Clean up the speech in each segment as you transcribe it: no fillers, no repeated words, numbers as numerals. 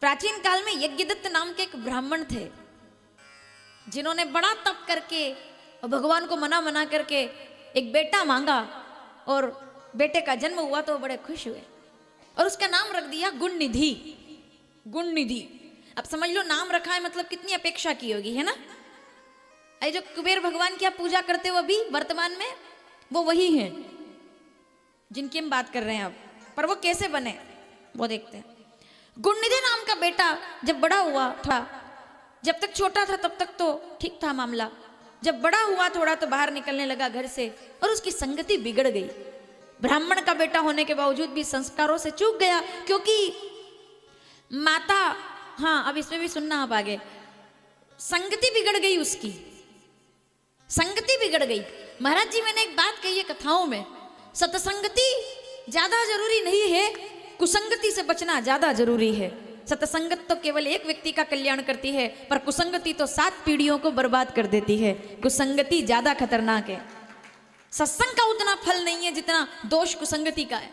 प्राचीन काल में यज्ञदत्त नाम के एक ब्राह्मण थे जिन्होंने बड़ा तप करके और भगवान को मना मना करके एक बेटा मांगा और बेटे का जन्म हुआ तो बड़े खुश हुए और उसका नाम रख दिया गुणनिधि। गुणनिधि, अब समझ लो नाम रखा है मतलब कितनी अपेक्षा की होगी, है ना। ये जो कुबेर भगवान की आप पूजा करते हो अभी वर्तमान में, वो वही हैं जिनकी हम बात कर रहे हैं अब। पर वो कैसे बने वो देखते हैं। गुणनिधि नाम का बेटा जब बड़ा हुआ था, जब तक छोटा था तब तक तो ठीक था मामला, जब बड़ा हुआ थोड़ा तो बाहर निकलने लगा घर से और उसकी संगति बिगड़ गई। ब्राह्मण का बेटा होने के बावजूद भी संस्कारों से चूक गया, क्योंकि माता, हाँ अब इसमें भी सुनना आप आगे, संगति बिगड़ गई उसकी, संगति बिगड़ गई। महाराज जी मैंने एक बात कही है कथाओं में, सत्संगति ज्यादा जरूरी नहीं है, कुसंगति से बचना ज्यादा जरूरी है। सत्संगत तो केवल एक व्यक्ति का कल्याण करती है, पर कुसंगति तो 7 पीढ़ियों को बर्बाद कर देती है। कुसंगति ज्यादा खतरनाक है। सत्संग का उतना फल नहीं है जितना दोष कुसंगति का है।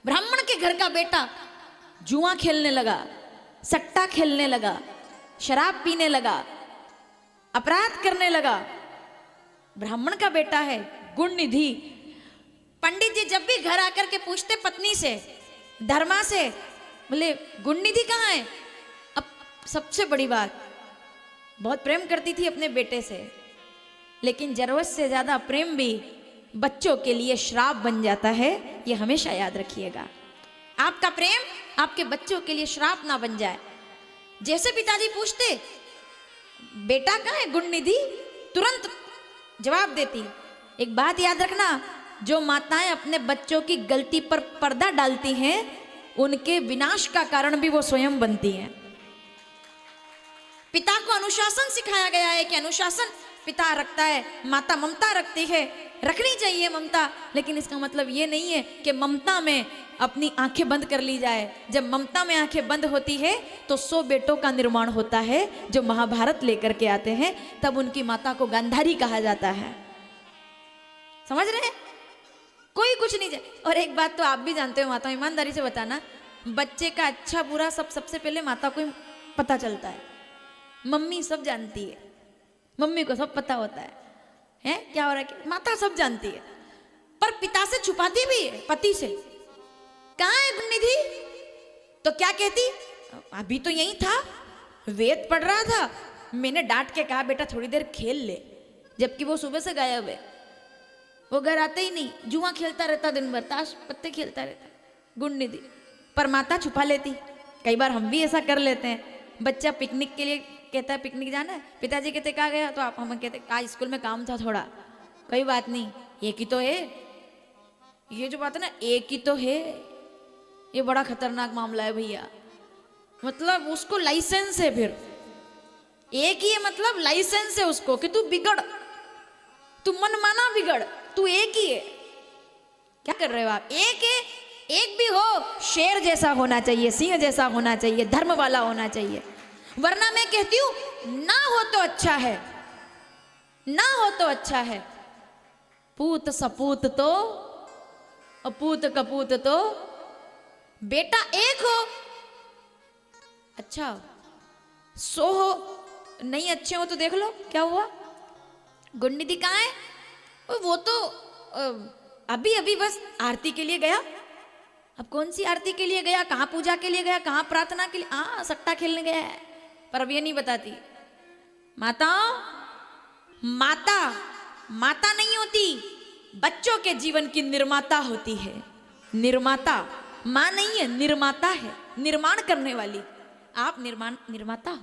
ब्राह्मण के घर का बेटा जुआ खेलने लगा, सट्टा खेलने लगा, शराब पीने लगा, अपराध करने लगा। ब्राह्मण का बेटा है गुणनिधि। पंडित जी जब भी घर आकर के पूछते पत्नी से, धर्मा से, बोले गुणनिधि कहाँ है। अब सबसे बड़ी बात, बहुत प्रेम करती थी अपने बेटे से, लेकिन जरूरत से ज्यादा प्रेम भी बच्चों के लिए श्राप बन जाता है, ये हमेशा याद रखिएगा। आपका प्रेम आपके बच्चों के लिए श्राप ना बन जाए। जैसे पिताजी पूछते बेटा कहाँ है गुणनिधि, तुरंत जवाब देती। एक बात याद रखना, जो माताएं अपने बच्चों की गलती पर पर्दा डालती हैं, उनके विनाश का कारण भी वो स्वयं बनती हैं। पिता को अनुशासन सिखाया गया है कि अनुशासन पिता रखता है, माता ममता रखती है, रखनी चाहिए ममता, लेकिन इसका मतलब ये नहीं है कि ममता में अपनी आंखें बंद कर ली जाए। जब ममता में आंखें बंद होती है तो 100 बेटों का निर्माण होता है जो महाभारत लेकर के आते हैं, तब उनकी माता को गांधारी कहा जाता है। समझ रहे हैं, कोई कुछ नहीं जाए। और एक बात तो आप भी जानते हो माता, ईमानदारी से बताना, बच्चे का अच्छा बुरा सब सबसे पहले माता को ही पता चलता है। मम्मी सब जानती है, मम्मी को सब पता होता है क्या हो रहा है, माता सब जानती है, पर पिता से छुपाती भी है, पति से। कहाँ है गुणनिधि, तो क्या कहती, अभी तो यही था, वेद पढ़ रहा था, मैंने डांट के कहा बेटा थोड़ी देर खेल ले, जबकि वो सुबह से गायब है। वो घर आते ही नहीं, जुआ खेलता रहता, दिन भर ताश पत्ते खेलता रहता गुणनिधि। पर माता छुपा लेती। कई बार हम भी ऐसा कर लेते हैं। बच्चा पिकनिक के लिए कहता है पिकनिक जाना है, पिताजी कहते कहाँ गया, तो आप हम कहते आज स्कूल में काम था थोड़ा। कोई बात नहीं, एक ही तो है। ये जो बात है ना, एक ही तो है, ये बड़ा खतरनाक मामला है भैया। मतलब उसको लाइसेंस है, फिर एक ही है, मतलब लाइसेंस है उसको कि तू बिगड़, तू मनमाना बिगड़, तू एक ही है। क्या कर रहे हो आप, एक है, एक भी हो, शेर जैसा होना चाहिए, सिंह जैसा होना चाहिए, धर्म वाला होना चाहिए। वरना मैं कहती हूं ना हो तो अच्छा है, ना हो तो अच्छा है। पूत सपूत तो अपूत कपूत तो बेटा एक हो, अच्छा हो, 100 हो, नहीं अच्छे हो तो देख लो क्या हुआ। गुणनिधि कहाँ है, वो तो अभी अभी बस आरती के लिए गया। अब कौन सी आरती के लिए गया, कहाँ पूजा के लिए गया, कहाँ प्रार्थना के लिए, हाँ सट्टा खेलने गया है, पर अब ये नहीं बताती। माता माता माता नहीं होती, बच्चों के जीवन की निर्माता होती है। निर्माता माँ नहीं है, निर्माता है, निर्माण करने वाली। आप निर्माता हो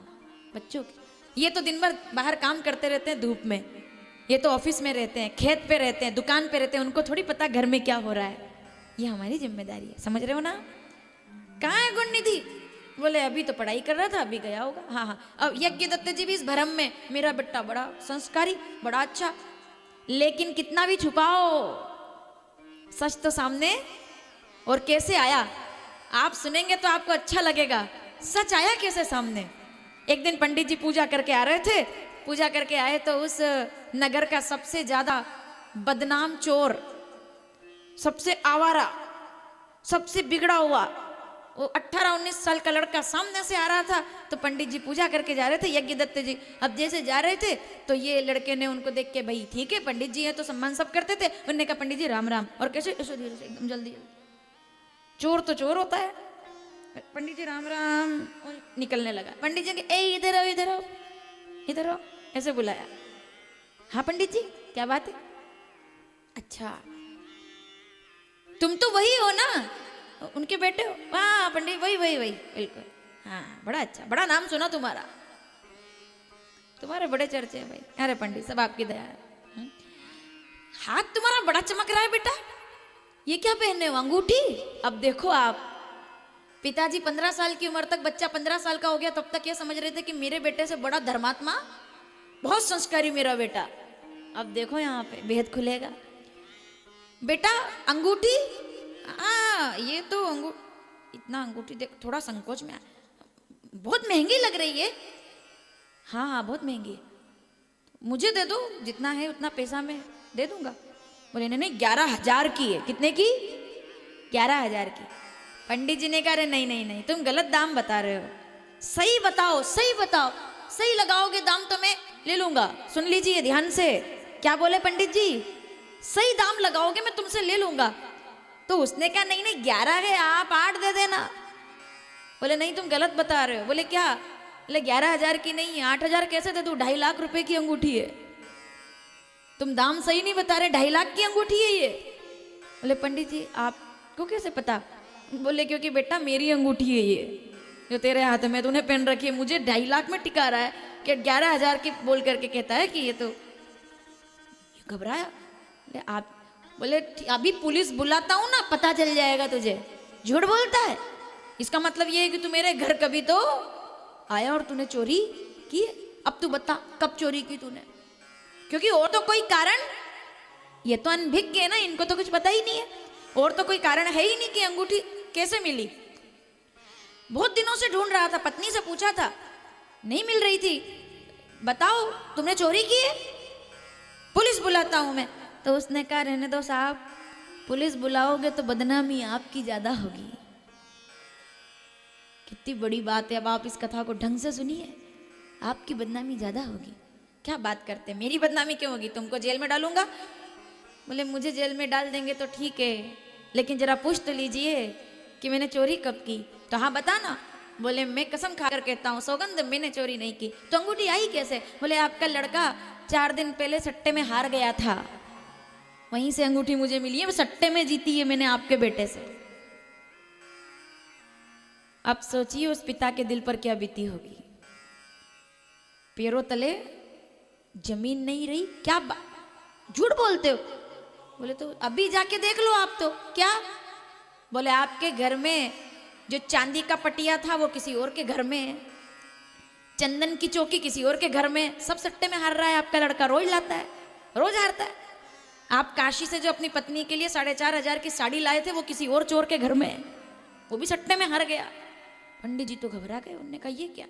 बच्चों की। ये तो दिन भर बाहर काम करते रहते हैं धूप में, ये तो ऑफिस में रहते हैं, खेत पे रहते हैं, दुकान पे रहते हैं, उनको थोड़ी पता घर में क्या हो रहा है। ये हमारी जिम्मेदारी है, समझ रहे हो ना। कहाँ है गुणनिधि, बोले अभी तो पढ़ाई कर रहा था, अभी गया होगा। हाँ हाँ, अब यज्ञदत्त जी भी इस भ्रम में, मेरा बेटा बड़ा संस्कारी, बड़ा अच्छा, लेकिन कितना भी छुपाओ सच तो सामने। और कैसे आया, आप सुनेंगे तो आपको अच्छा लगेगा, सच आया कैसे सामने। एक दिन पंडित जी पूजा करके आ रहे थे, पूजा करके आए तो उस नगर का सबसे ज्यादा बदनाम चोर, सबसे आवारा, सबसे बिगड़ा हुआ वो 18-19 साल का लड़का सामने से आ रहा था, तो पंडित जी पूजा करके जा रहे थे, यज्ञ दत्त जी। अब जैसे जा रहे थे तो ये लड़के ने उनको देख के, भाई ठीक है पंडित जी है तो सम्मान सब करते थे, उन्होंने कहा पंडित जी राम राम, और कैसे ऐसे धीरे से एकदम जल्दी, चोर तो चोर होता है, पंडित जी राम राम, निकलने लगा। पंडित जी ए इधर आओ इधर आओ इधर आओ, ऐसे बुलाया। हाँ पंडित जी क्या बात है? अच्छा तुम तो वही हो ना, उनके बेटे हो? वाह पंडित वही वही वही बिल्कुल, हाँ बड़ा अच्छा, बड़ा नाम सुना तुम्हारा, तुम्हारे बड़े चर्चे हैं भाई। अरे पंडित सब आपकी दया है। हाथ तुम्हारा बड़ा चमक रहा है बेटा, ये क्या पहने हो? अंगूठी? अब देखो आप, पिताजी 15 साल की उम्र तक, बच्चा 15 साल का हो गया तब तक ये समझ रहे थे कि मेरे बेटे से बड़ा धर्मात्मा, बहुत संस्कारी मेरा बेटा। अब देखो यहाँ पे भेद खुलेगा। बेटा अंगूठी, हाँ ये तो इतना अंगूठी देख, थोड़ा संकोच में, बहुत महंगी लग रही है। हाँ हाँ बहुत महंगी है, मुझे दे दो, जितना है उतना पैसा मैं दे दूंगा। बोले नहीं 11,000 की है। कितने की? 11,000 की। पंडित जी ने कहा नहीं नहीं नहीं तुम गलत दाम बता रहे हो, सही बताओ सही बताओ, सही लगाओगे दाम तो मैं ले लूंगा। सुन लीजिए ध्यान से, क्या बोले पंडित जी? सही दाम लगाओगे मैं तुमसे ले लूंगा। तो उसने कहा नहीं नहीं 11 है, आप 8 दे देना। बोले नहीं तुम गलत बता रहे हो। बोले क्या? बोले 11,000 की नहीं है, 8,000 कैसे दे दूं? 2.5 लाख रुपए की अंगूठी है, तुम दाम सही नहीं बता रहे, 2.5 लाख की अंगूठी है ये। बोले पंडित जी आपको कैसे पता? बोले क्योंकि बेटा मेरी अंगूठी है ये, जो तेरे हाथ में तूने पहन रखी है, मुझे 2.5 लाख में टिका रहा है कि 11,000 की बोल करके कहता है कि ये तो। घबराया। बोले आप, बोले अभी पुलिस बुलाता हूं ना, पता चल जाएगा तुझे। झूठ बोलता है, इसका मतलब ये है कि तू मेरे घर कभी तो आया और तूने चोरी की। अब तू बता कब चोरी की तूने? क्योंकि और तो कोई कारण, ये तो अनभिज्ञ है ना, इनको तो कुछ पता ही नहीं है, और तो कोई कारण है ही नहीं कि अंगूठी कैसे मिली। बहुत दिनों से ढूंढ रहा था, पत्नी से पूछा था, नहीं मिल रही थी, बताओ तुमने चोरी की है? पुलिस बुलाता हूं मैं। तो उसने कहा रहने दो साहब, पुलिस बुलाओगे तो बदनामी आपकी ज्यादा होगी। कितनी बड़ी बात है। अब आप इस कथा को ढंग से सुनिए, आपकी बदनामी ज्यादा होगी। क्या बात करते हैं, मेरी बदनामी क्यों होगी? तुमको जेल में डालूंगा। बोले मुझे जेल में डाल देंगे तो ठीक है, लेकिन जरा पूछ तो लीजिए कि मैंने चोरी कब की। तो हाँ बताना। बोले मैं कसम खाकर कहता हूँ, सौगंध मैंने चोरी नहीं की। तो अंगूठी आई कैसे? बोले आपका लड़का 4 दिन पहले सट्टे में हार गया था, वहीं से अंगूठी मुझे मिली है, वो सट्टे में जीती है मैंने आपके बेटे से। अब सोचिए उस पिता के दिल पर क्या बीती होगी। पैरों तले जमीन नहीं रही। क्या झूठ बोलते हो? बोले तो अभी जाके देख लो आप। तो क्या? बोले आपके घर में जो चांदी का पटिया था वो किसी और के घर में है, चंदन की चौकी किसी और के घर में, सब सट्टे में हार रहा है आपका लड़का, रोज लाता है, रोज हारता है। आप काशी से जो अपनी पत्नी के लिए 4,500 की साड़ी लाए थे वो किसी और चोर के घर में है, वो भी सट्टे में हार गया। पंडित जी तो घबरा गए, उन्होंने कहा ये क्या?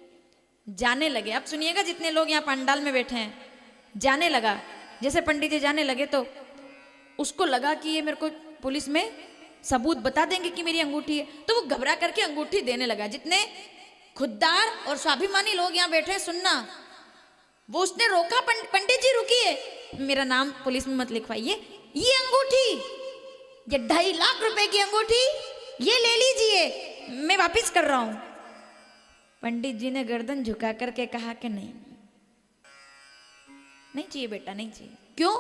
जाने लगे। अब सुनिएगा जितने लोग यहाँ पंडाल में बैठे हैं, जाने लगा। जैसे पंडित जी जाने लगे तो उसको लगा कि ये मेरे को पुलिस में सबूत बता देंगे कि मेरी अंगूठी है, तो वो घबरा करके अंगूठी देने लगा। जितने खुददार और स्वाभिमानी लोग यहाँ बैठे हैं सुनना, वो उसने रोका, पंडित जी रुकिए, मेरा नाम पुलिस में मत लिखवाइए, ये अंगूठी, ये 2.5 लाख रुपए की अंगूठी, ये ले लीजिए, मैं वापिस कर रहा हूं। पंडित जी ने गर्दन झुका करके कहा कि नहीं नहीं चाहिए बेटा, नहीं चाहिए। क्यों?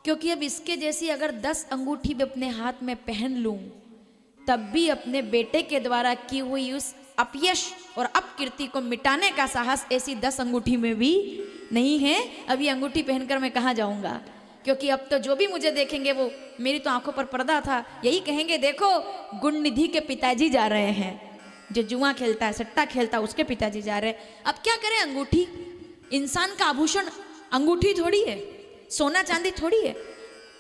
क्योंकि अब इसके जैसी अगर 10 अंगूठी भी अपने हाथ में पहन लूं, तब भी अपने बेटे के द्वारा की हुई उस अपयश और अपकीर्ति को मिटाने का साहस ऐसी 10 अंगूठी में भी नहीं है। अब ये अंगूठी पहनकर मैं कहाँ जाऊंगा? क्योंकि अब तो जो भी मुझे देखेंगे वो, मेरी तो आंखों पर पर्दा था, यही कहेंगे देखो गुणनिधि के पिताजी जा रहे हैं, जो जुआ खेलता है, सट्टा खेलता है, उसके पिताजी जा रहे हैं। अब क्या करें? अंगूठी इंसान का आभूषण अंगूठी थोड़ी है, सोना चांदी थोड़ी है।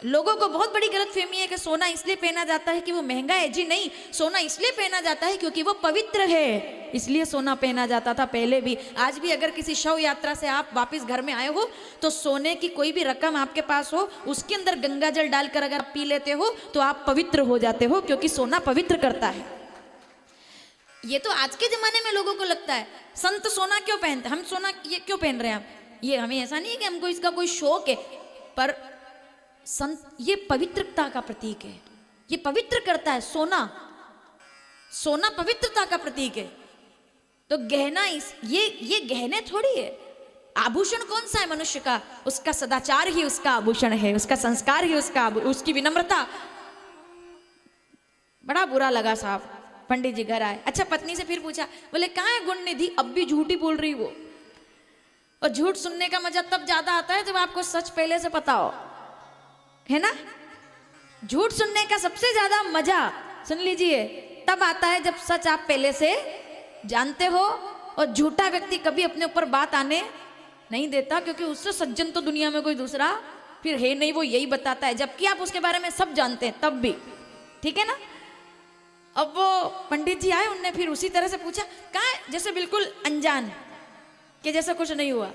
लोगों को बहुत बड़ी गलतफहमी है कि सोना इसलिए पहना जाता है कि वो महंगा है। जी नहीं, सोना इसलिए पहना जाता है क्योंकि वो पवित्र है, इसलिए सोना पहना जाता था पहले भी। आज भी अगर किसी शव यात्रा से आप वापस घर में आए हो तो सोने की कोई भी रकम आपके पास हो, उसके अंदर गंगा जल डालकर अगर आप पी लेते हो तो आप पवित्र हो जाते हो, क्योंकि सोना पवित्र करता है। ये तो आज के जमाने में लोगों को लगता है संत सोना क्यों पहनते, हम सोना ये क्यों पहन रहे हैं हम, ये हमें ऐसा नहीं है कि हमको इसका कोई शौक है, पर संत ये पवित्रता का प्रतीक है, ये पवित्र करता है। सोना, सोना पवित्रता का प्रतीक है। तो गहना ये गहने थोड़ी है। आभूषण कौन सा है मनुष्य का? उसका सदाचार ही उसका आभूषण है, उसका संस्कार ही उसकी विनम्रता। बड़ा बुरा लगा साहब। पंडित जी घर आए, अच्छा पत्नी से फिर पूछा, बोले कहाँ है गुण निधि? अब भी झूठी बोल रही वो। और झूठ सुनने का मजा तब ज्यादा आता है जब आपको सच पहले से पता हो, है ना। झूठ सुनने का सबसे ज्यादा मजा, सुन लीजिए, तब आता है जब सच आप पहले से जानते हो। और झूठा व्यक्ति कभी अपने ऊपर बात आने नहीं देता, क्योंकि उससे सज्जन तो दुनिया में कोई दूसरा फिर है नहीं, वो यही बताता है, जबकि आप उसके बारे में सब जानते हैं तब भी, ठीक है ना। अब वो पंडित जी आए, उनने फिर उसी तरह से पूछा, कहाँ है? जैसे बिल्कुल अनजान कि जैसा कुछ नहीं हुआ।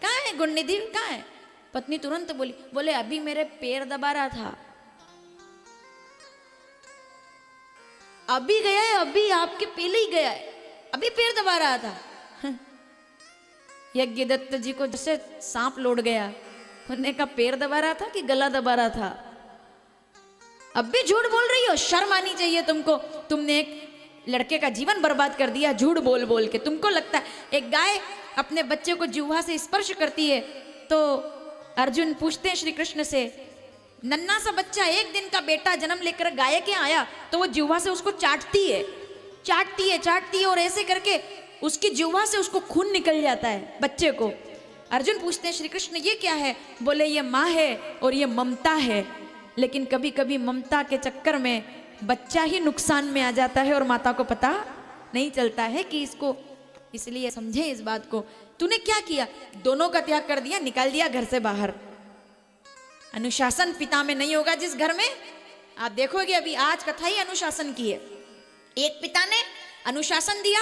कहाँ है गुण निधि, कहाँ है? पत्नी तुरंत बोली, बोले अभी मेरे पैर दबा रहा था, अभी गया है, अभी आपके पहले ही गया है, अभी पैर दबा रहा था। यज्ञदत्त जी को जैसे सांप लौट गया, उन्होंने कहा पैर दबा रहा था कि गला दबा रहा था? अब भी झूठ बोल रही हो, शर्म आनी चाहिए तुमको। तुमने एक लड़के का जीवन बर्बाद कर दिया झूठ बोल बोल के। तुमको लगता है एक गाय अपने बच्चे को जिह्वा से स्पर्श करती है तो अर्जुन पूछते हैं श्री कृष्ण से, नन्ना सा बच्चा, एक दिन का बेटा जन्म लेकर गाय के आया तो वो जिह्वा से उसको चाटती है, चाटती है, चाटती है, और ऐसे करके उसकी जिह्वा से उसको खून निकल जाता है बच्चे को। अर्जुन पूछते हैं श्री कृष्ण ये क्या है? बोले ये माँ है और ये ममता है। लेकिन कभी कभी ममता के चक्कर में बच्चा ही नुकसान में आ जाता है और माता को पता नहीं चलता है कि इसको, इसलिए समझे इस बात को। तूने क्या किया? दोनों का त्याग कर दिया, निकाल दिया घर से बाहर। अनुशासन पिता में नहीं होगा जिस घर में, आप देखोगे अभी आज कथा ही अनुशासन की है। एक पिता ने अनुशासन दिया,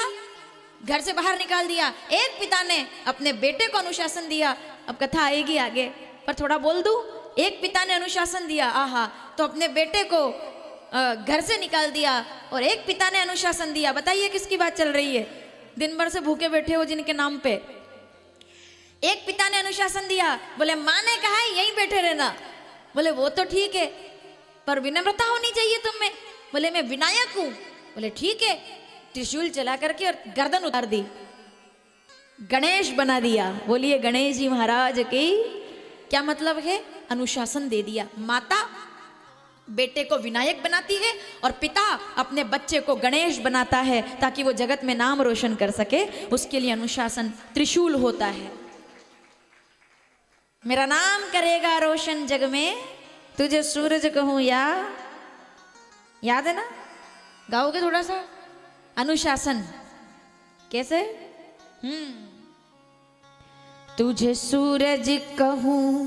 घर से बाहर निकाल दिया, एक पिता ने अपने बेटे को अनुशासन दिया। अब कथा आएगी आगे, पर थोड़ा बोल दूं। एक पिता ने अनुशासन दिया, आहा, तो अपने बेटे को घर से निकाल दिया, और एक पिता ने अनुशासन दिया। बताइए किसकी बात चल रही है? दिन भर से भूखे बैठे हो जिनके नाम पे। एक पिता ने अनुशासन दिया, बोले माँ ने कहा है यहीं बैठे रहना। बोले वो तो ठीक है, पर विनम्रता होनी चाहिए तुम में। बोले मैं विनायक हूं। बोले ठीक है, त्रिशूल चला करके और गर्दन उतार दी, गणेश बना दिया। बोलिए गणेश जी महाराज की। क्या मतलब है? अनुशासन दे दिया। माता बेटे को विनायक बनाती है और पिता अपने बच्चे को गणेश बनाता है, ताकि वो जगत में नाम रोशन कर सके। उसके लिए अनुशासन त्रिशूल होता है। मेरा नाम करेगा रोशन जग में, तुझे सूरज कहूं या, याद है ना? गाओगे थोड़ा सा? अनुशासन कैसे? तुझे सूरज कहूं,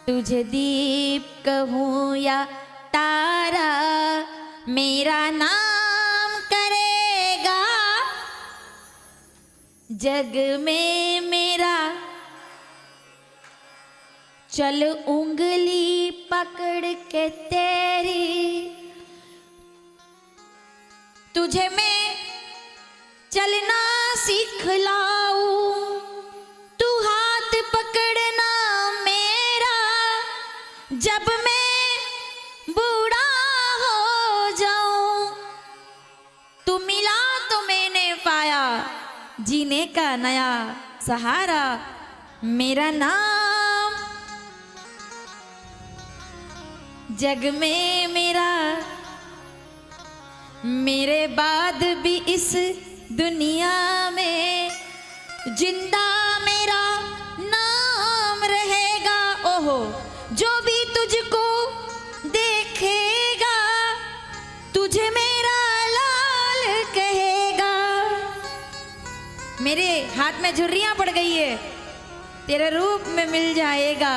तुझे दीप कहूं या तारा, मेरा नाम करेगा जग में मेरा। चल उंगली पकड़ के तेरी, तुझे मैं चलना सिखलाऊं, तू हाथ पकड़ना मेरा, जब मैं बूढ़ा हो जाऊं। तू मिला तो मैंने पाया जीने का नया सहारा, मेरा नाम जग में मेरा। मेरे बाद भी इस दुनिया में जिंदा मेरा नाम रहेगा। ओहो, जो भी तुझको देखेगा तुझे मेरा लाल कहेगा। मेरे हाथ में झुर्रियां पड़ गई है, तेरे रूप में मिल जाएगा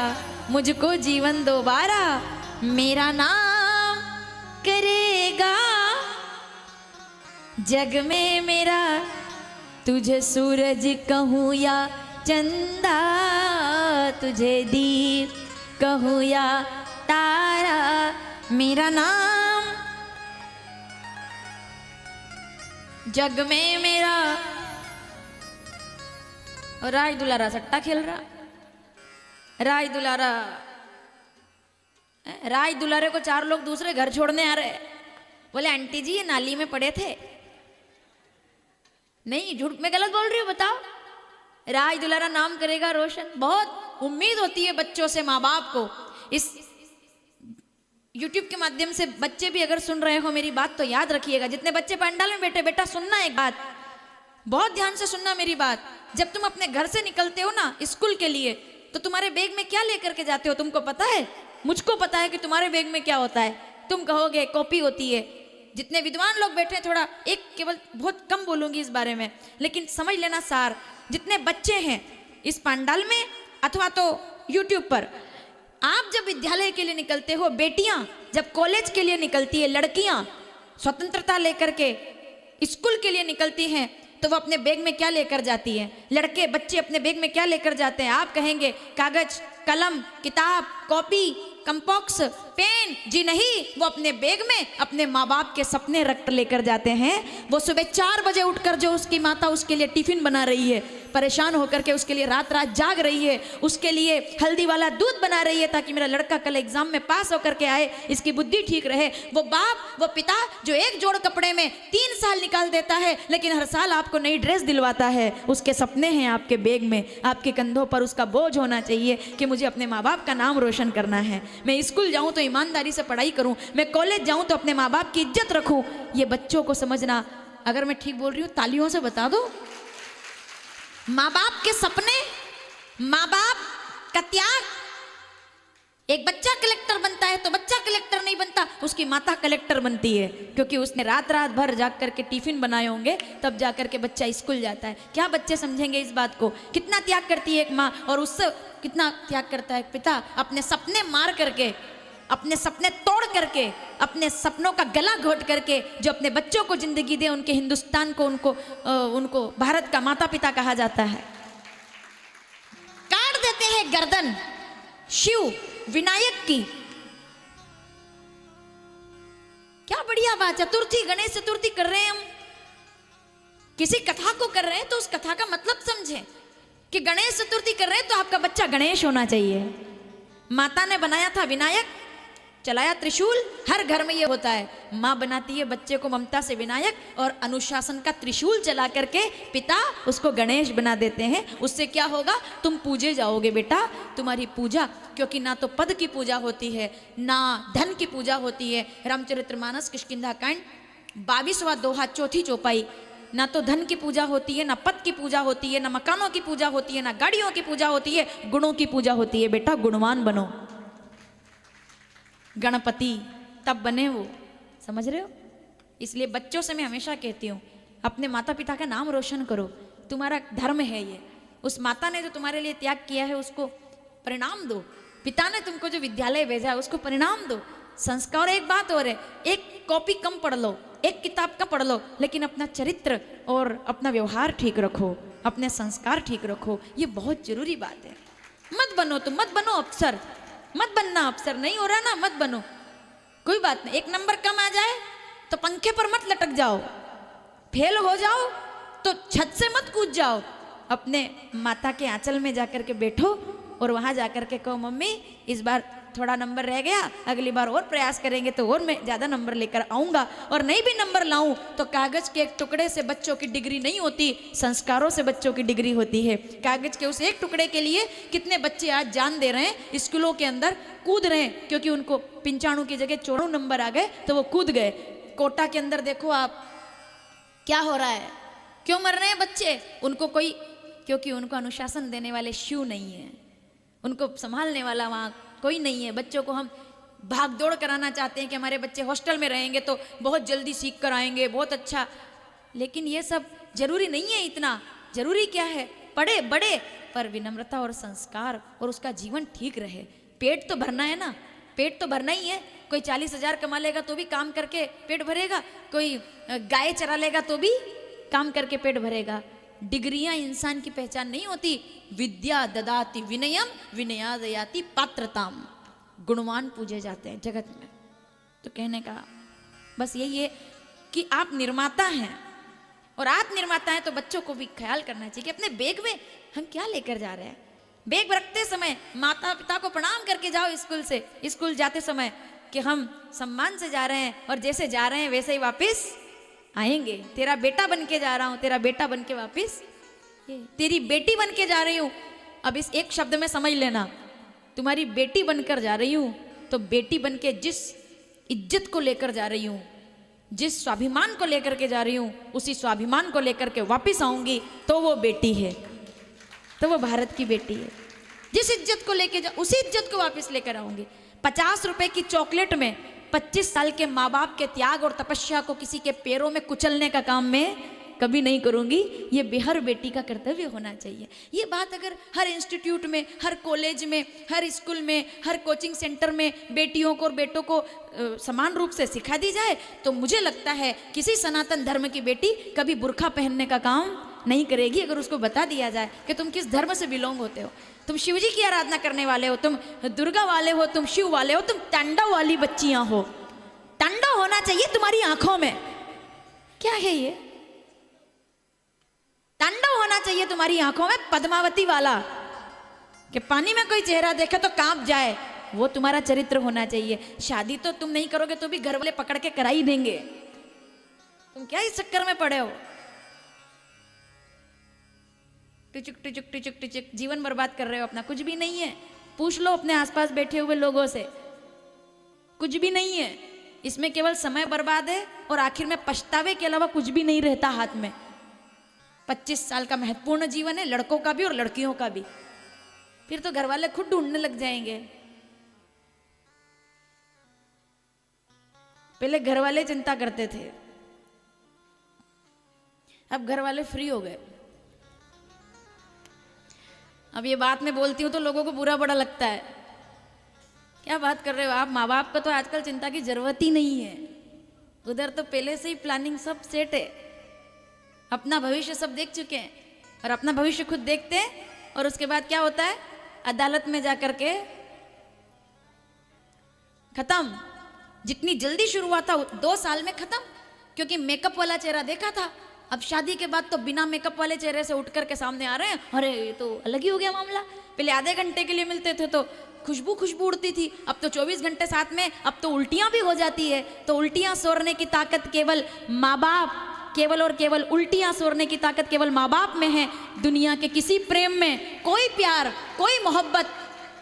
मुझको जीवन दोबारा, मेरा नाम करेगा जग में मेरा। तुझे सूरज कहूँ या चंदा, तुझे दीप कहूँ या तारा, मेरा नाम जग में मेरा और राज दुलारा सट्टा खेल रहा। राज दुलारा, राज दुलारे को 4 लोग दूसरे घर छोड़ने आ रहे, बोले आंटी जी ये नाली में पड़े थे। नहीं, झूठ में गलत बोल रही हूँ, बताओ। राज दुलारा नाम करेगा रोशन। बहुत उम्मीद होती है बच्चों से, माँ बाप को। इस YouTube के माध्यम से बच्चे भी अगर सुन रहे हो मेरी बात तो याद रखिएगा। जितने बच्चे पंडाल में बैठे, बेटा सुनना एक बात, बहुत ध्यान से सुनना मेरी बात। जब तुम अपने घर से निकलते हो ना स्कूल के लिए, तो तुम्हारे बैग में क्या लेकर के जाते हो तुमको पता है? मुझको पता है कि तुम्हारे बैग में क्या होता है। तुम कहोगे कॉपी होती है। जितने विद्वान लोग बैठे, थोड़ा एक केवल बहुत कम बोलूंगी इस बारे में, लेकिन समझ लेना सार। जितने बच्चे हैं इस पंडाल में अथवा तो YouTube पर, आप जब विद्यालय के लिए निकलते हो, बेटियां जब कॉलेज के लिए निकलती है, लड़कियां स्वतंत्रता लेकर के स्कूल के लिए निकलती हैं, तो वो अपने बैग में क्या लेकर जाती है? लड़के बच्चे अपने बैग में क्या लेकर जाते हैं? आप कहेंगे कागज, कलम, किताब, कॉपी, कंपॉक्स, पेन। जी नहीं, वो अपने बैग में अपने माँ बाप के सपने रख लेकर जाते हैं। वो सुबह 4 बजे उठकर जो उसकी माता उसके लिए टिफिन बना रही है, परेशान होकर के उसके लिए रात रात जाग रही है, उसके लिए हल्दी वाला दूध बना रही है ताकि मेरा लड़का कल एग्जाम में पास होकर के आए, इसकी बुद्धि ठीक रहे। वो बाप, वो पिता जो एक जोड़ कपड़े में 3 साल निकाल देता है, लेकिन हर साल आपको नई ड्रेस दिलवाता है, उसके सपने हैं आपके बैग में। आपके कंधों पर उसका बोझ होना चाहिए कि मुझे अपने माँ बाप का नाम रोशन करना है। मैं स्कूल जाऊं तो ईमानदारी से पढ़ाई करूं, मैं कॉलेज जाऊं तो अपने माँ बाप की इज्जत रखूं। ये बच्चों को समझना। अगर मैं ठीक बोल रही हूं तालियों से बता दो। माँ बाप के सपने, माँ बाप का त्याग। एक बच्चा कलेक्टर बनता है तो बच्चा कलेक्टर नहीं बनता, उसकी माता कलेक्टर बनती है, क्योंकि उसने रात रात भर जाग करके टिफिन बनाए होंगे, तब जा करके बच्चा स्कूल जाता है। क्या बच्चे समझेंगे इस बात को? कितना त्याग करती है एक माँ, और उससे कितना त्याग करता है एक पिता। अपने सपने मार करके, अपने सपने तोड़ करके, अपने सपनों का गला घोट करके जो अपने बच्चों को जिंदगी दे, उनके हिंदुस्तान को, उनको भारत का माता पिता कहा जाता है। काट देते हैं गर्दन शिव विनायक की। क्या बढ़िया बात। चतुर्थी, गणेश चतुर्थी कर रहे हैं हम, किसी कथा को कर रहे हैं तो उस कथा का मतलब समझें कि गणेश चतुर्थी कर रहे हैं तो आपका बच्चा गणेश होना चाहिए। माता ने बनाया था विनायक, चलाया त्रिशूल। हर घर में ये होता है, माँ बनाती है बच्चे को ममता से विनायक, और अनुशासन का त्रिशूल चला करके पिता उसको गणेश बना देते हैं। उससे क्या होगा? तुम पूजे जाओगे बेटा। तुम्हारी पूजा, क्योंकि ना तो पद की पूजा होती है, ना धन की पूजा होती है। रामचरितमानस किष्किंधा कांड 22वां दोहा, 4थी चौपाई। ना तो धन की पूजा होती है, ना पद की पूजा होती है, ना मकानों की पूजा होती है, ना गाड़ियों की पूजा होती है, गुणों की पूजा होती है। बेटा गुणवान बनो, गणपति तब बने वो। समझ रहे हो? इसलिए बच्चों से मैं हमेशा कहती हूँ, अपने माता पिता का नाम रोशन करो, तुम्हारा धर्म है ये। उस माता ने जो तुम्हारे लिए त्याग किया है उसको परिणाम दो। पिता ने तुमको जो विद्यालय भेजा है उसको परिणाम दो। संस्कार। एक बात और है, एक कॉपी कम पढ़ लो, एक किताब का पढ़ लो, लेकिन अपना चरित्र और अपना व्यवहार ठीक रखो, अपने संस्कार ठीक रखो। ये बहुत जरूरी बात है। मत बनो, तुम मत बनो अफसर, मत बनना अफसर। नहीं हो रहा ना, मत बनो, कोई बात नहीं। 1 नंबर कम आ जाए तो पंखे पर मत लटक जाओ, फेल हो जाओ तो छत से मत कूद जाओ। अपने माता के आंचल में जाकर के बैठो और वहां जाकर के कहो, मम्मी इस बार थोड़ा नंबर रह गया, अगली बार और प्रयास करेंगे तो और मैं ज़्यादा नंबर लेकर आऊँगा। और नहीं भी नंबर लाऊं तो कागज़ के एक टुकड़े से बच्चों की डिग्री नहीं होती, संस्कारों से बच्चों की डिग्री होती है। कागज़ के उस एक टुकड़े के लिए कितने बच्चे आज जान दे रहे हैं, स्कूलों के अंदर कूद रहे हैं, क्योंकि उनको 95 की जगह 94 नंबर आ गए तो वो कूद गए। कोटा के अंदर देखो आप क्या हो रहा है, क्यों मर रहे हैं बच्चे? उनको कोई, क्योंकि उनको अनुशासन देने वाले शिव नहीं है, उनको संभालने वाला वहाँ कोई नहीं है। बच्चों को हम भाग दौड़ कराना चाहते हैं कि हमारे बच्चे हॉस्टल में रहेंगे तो बहुत जल्दी सीख कर आएंगे, बहुत अच्छा। लेकिन ये सब जरूरी नहीं है। इतना जरूरी क्या है? पढ़े बड़े, पर विनम्रता और संस्कार और उसका जीवन ठीक रहे। पेट तो भरना है ना, पेट तो भरना ही है। कोई 40,000 कमा लेगा तो भी काम करके पेट भरेगा, कोई गाय चरा लेगा तो भी काम करके पेट भरेगा। डिग्रियां इंसान की पहचान नहीं होती। विद्या ददाति विनयम विनयादयाति पात्रताम। गुणवान पूजे जाते हैं जगत में। तो कहने का बस यही है कि आप निर्माता हैं, और आप निर्माता हैं तो बच्चों को भी ख्याल करना चाहिए कि अपने बैग में हम क्या लेकर जा रहे हैं। बैग रखते समय माता पिता को प्रणाम करके जाओ स्कूल जाते समय कि हम सम्मान से जा रहे हैं और जैसे जा रहे हैं वैसे ही वापस आएंगे। तेरा बेटा बन के जा रहा हूं, तेरा बेटा बन के वापस, तेरी बेटी बन के जा रही हूं। अब इस एक शब्द में समझ लेना, तुम्हारी बेटी बनकर जा रही हूं तो बेटी बन के जिस इज्जत को लेकर जा रही हूं, जिस स्वाभिमान को लेकर के जा रही हूं, उसी स्वाभिमान को लेकर के वापस आऊंगी तो वो बेटी है, तो वो भारत की बेटी है। जिस इज्जत को लेके जा उसी इज्जत को वापस लेकर आऊंगी। 50 रुपए की चॉकलेट में 25 साल के माँ बाप के त्याग और तपस्या को किसी के पैरों में कुचलने का काम मैं कभी नहीं करूंगी। ये हर बेटी का कर्तव्य होना चाहिए। ये बात अगर हर इंस्टीट्यूट में, हर कॉलेज में, हर स्कूल में, हर कोचिंग सेंटर में बेटियों को और बेटों को समान रूप से सिखा दी जाए तो मुझे लगता है किसी सनातन धर्म की बेटी कभी बुर्खा पहनने का काम नहीं करेगी। अगर उसको बता दिया जाए कि तुम किस धर्म से बिलोंग होते हो, तुम शिव जी की आराधना करने वाले हो, तुम दुर्गा वाले हो, तुम शिव वाले हो, तुम तांडव वाली बच्चियां हो। तांडव होना चाहिए तुम्हारी आंखों में। क्या है ये? तांडव होना चाहिए तुम्हारी आंखों में, पद्मावती वाला, कि पानी में कोई चेहरा देखे तो कांप जाए, वो तुम्हारा चरित्र होना चाहिए। शादी तो तुम नहीं करोगे तो भी घर वाले पकड़ के करा ही देंगे। तुम क्या इस चक्कर में पड़े हो? टिचक टिचक टिचक टिचक जीवन बर्बाद कर रहे हो अपना। कुछ भी नहीं है। पूछ लो अपने आसपास बैठे हुए लोगों से, कुछ भी नहीं है इसमें। केवल समय बर्बाद है और आखिर में पछतावे के अलावा कुछ भी नहीं रहता हाथ में। 25 साल का महत्वपूर्ण जीवन है, लड़कों का भी और लड़कियों का भी। फिर तो घर वाले खुद ढूंढने लग जाएंगे। पहले घर वाले चिंता करते थे, अब घर वाले फ्री हो गए। अब ये बात मैं बोलती हूँ तो लोगों को बुरा बड़ा लगता है, क्या बात कर रहे हो आप? माँ बाप को तो आजकल चिंता की जरूरत ही नहीं है। उधर तो पहले से ही प्लानिंग सब सेट है, अपना भविष्य सब देख चुके हैं और अपना भविष्य खुद देखते हैं। और उसके बाद क्या होता है? अदालत में जाकर के खत्म। जितनी जल्दी शुरू हुआ था 2 साल में खत्म, क्योंकि मेकअप वाला चेहरा देखा था। अब शादी के बाद तो बिना मेकअप वाले चेहरे से उठ करके सामने आ रहे हैं। अरे ये तो अलग ही हो गया मामला। पहले आधे घंटे के लिए मिलते थे तो खुशबू उड़ती थी, अब तो 24 घंटे साथ में। अब तो उल्टियां भी हो जाती है। तो उल्टियां सोरने की ताकत केवल माँ बाप, केवल और केवल उल्टियां सोरने की ताकत केवल माँ बाप में है। दुनिया के किसी प्रेम में कोई प्यार, कोई मोहब्बत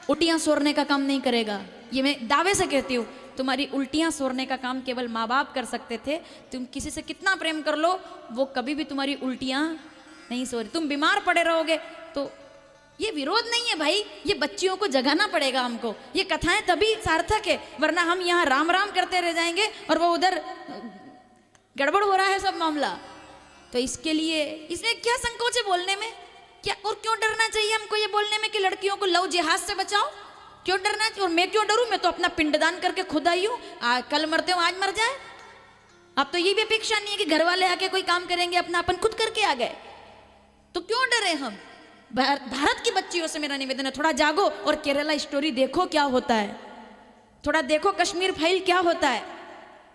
उल्टियां सोरने का काम नहीं करेगा। ये मैं दावे से कहती हूँ। तुम्हारी उल्टियां सोरने का काम केवल माँ बाप कर सकते थे। तुम किसी से कितना प्रेम कर लो, वो कभी भी तुम्हारी उल्टियां नहीं सो रही। तुम बीमार पड़े रहोगे तो ये विरोध नहीं है भाई, ये बच्चियों को जगाना पड़ेगा हमको। ये कथाएं तभी सार्थक है, वरना हम यहाँ राम राम करते रह जाएंगे और वो उधर गड़बड़ हो रहा है सब मामला। तो इसके लिए इसमें क्या संकोच है बोलने में? क्या और क्यों डरना चाहिए हमको ये बोलने में कि लड़कियों को लव जिहाद से बचाओ? क्यों डरना चाहिए? और मैं क्यों डरूं? मैं तो अपना पिंडदान करके खुद आई हूं। कल मरते हो आज मर जाए। अब तो ये भी अपेक्षा नहीं है कि घर वाले आके कोई काम करेंगे, अपना अपन खुद करके आ गए। तो क्यों डरे हम? भारत की बच्चियों से मेरा निवेदन है, थोड़ा जागो और केरला स्टोरी देखो क्या होता है, थोड़ा देखो कश्मीर फाइल क्या होता है।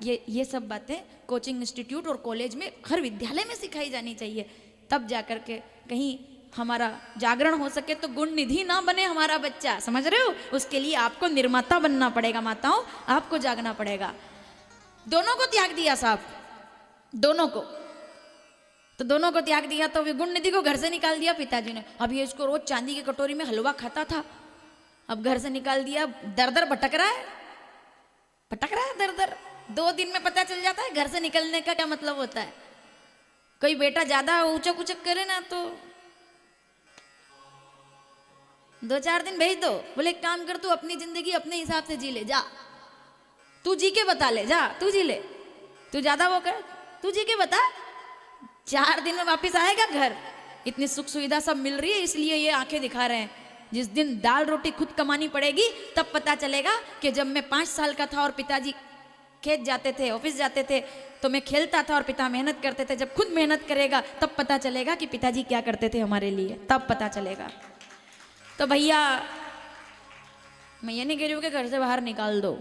ये सब बातें कोचिंग इंस्टीट्यूट और कॉलेज में, हर विद्यालय में सिखाई जानी चाहिए। तब जाकर के कहीं हमारा जागरण हो सके। तो गुण निधि ना बने हमारा बच्चा, समझ रहे हो? उसके लिए आपको निर्माता बनना पड़ेगा। माताओं, आपको जागना पड़ेगा। दोनों को त्याग दिया साहब, दोनों को। तो दोनों को त्याग दिया तो गुण निधि को घर से निकाल दिया पिताजी ने। अब ये इसको रोज चांदी की कटोरी में हलवा खाता था, अब घर से निकाल दिया। दर दर भटक रहा है दर दर। 2 दिन में पता चल जाता है घर से निकलने का क्या मतलब होता है। कोई बेटा ज्यादा ऊंचक उचक करे ना तो 2-4 दिन भेज दो। बोले एक काम कर, तू अपनी जिंदगी अपने हिसाब से जी ले, जा तू जी के बता ले, जा तू जी ले, तू ज्यादा वो कर, तू जी के बता। 4 दिन में वापस आएगा घर। इतनी सुख सुविधा सब मिल रही है, इसलिए ये आंखें दिखा रहे हैं। जिस दिन दाल रोटी खुद कमानी पड़ेगी तब पता चलेगा कि जब मैं 5 साल का था और पिताजी खेत जाते थे, ऑफिस जाते थे, तो मैं खेलता था और पिता मेहनत करते थे। जब खुद मेहनत करेगा तब पता चलेगा कि पिताजी क्या करते थे हमारे लिए, तब पता चलेगा। तो भैया मैं ये नहीं कह रही हूँ कि घर से बाहर निकाल दो,